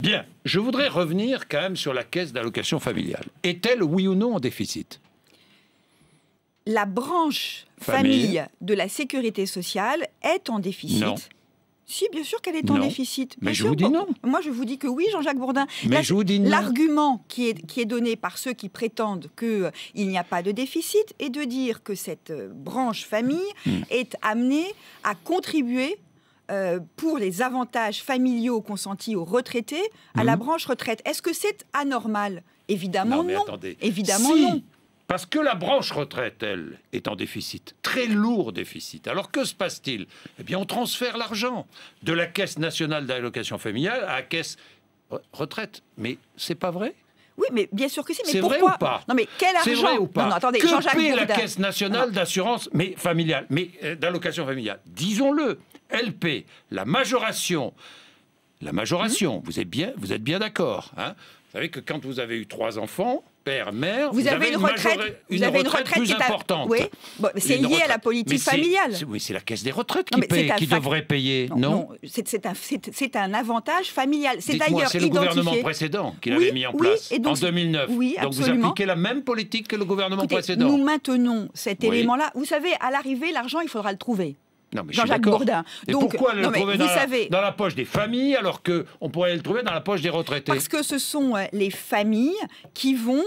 Bien, je voudrais revenir quand même sur la caisse d'allocation familiale. Est-elle, oui ou non, en déficit? La branche famille de la sécurité sociale est en déficit. Non. Si, bien sûr qu'elle est en déficit. Mais bien je sûr. vous dis non. Moi, je vous dis que oui, Jean-Jacques Bourdin. Mais je vous dis non. L'argument qui est donné par ceux qui prétendent qu'il n'y a pas de déficit est de dire que cette branche famille est amenée à contribuer pour les avantages familiaux consentis aux retraités à la branche retraite. Est-ce que c'est anormal? Évidemment non. Attendez. Évidemment Si, non. Parce que la branche retraite, elle, est en déficit, très lourd déficit. Alors que se passe-t-il? Eh bien, on transfère l'argent de la Caisse nationale d'allocation familiale à la Caisse retraite. Mais c'est pas vrai? Oui, mais bien sûr que si. Mais c'est pourquoi? vrai ou pas? Non, mais quel argent? C'est vrai ou pas? Non, attendez, que Jean-Jacques paie la Bourdin. Caisse nationale d'assurance familiale, d'allocation familiale? Disons-le, elle paie la majoration. La majoration, vous êtes bien d'accord, hein? Vous savez que quand vous avez eu 3 enfants, père, mère, vous avez une retraite plus importante. Oui, bon, c'est lié à la politique familiale. Oui, c'est la caisse des retraites qui devrait payer, non? C'est un avantage familial. C'est d'ailleurs c'est le gouvernement précédent qui l'avait mis en place en 2009. Oui, donc vous appliquez la même politique que le gouvernement précédent. Nous maintenons cet élément-là. Vous savez, à l'arrivée, l'argent, il faudra le trouver. Non, mais Jean-Jacques Bourdin. Et donc, pourquoi le trouver dans la poche des familles alors qu'on pourrait le trouver dans la poche des retraités? Parce que ce sont les familles qui vont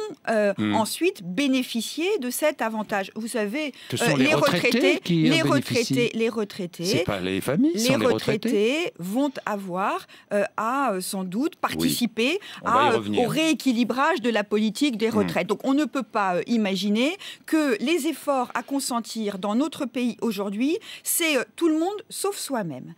ensuite bénéficier de cet avantage. Vous savez, ce sont les retraités qui bénéficient. Les retraités, c'est pas les familles, les retraités vont avoir à sans doute participer au rééquilibrage de la politique des retraites. Donc on ne peut pas imaginer que les efforts à consentir dans notre pays aujourd'hui, c'est tout le monde sauf soi-même.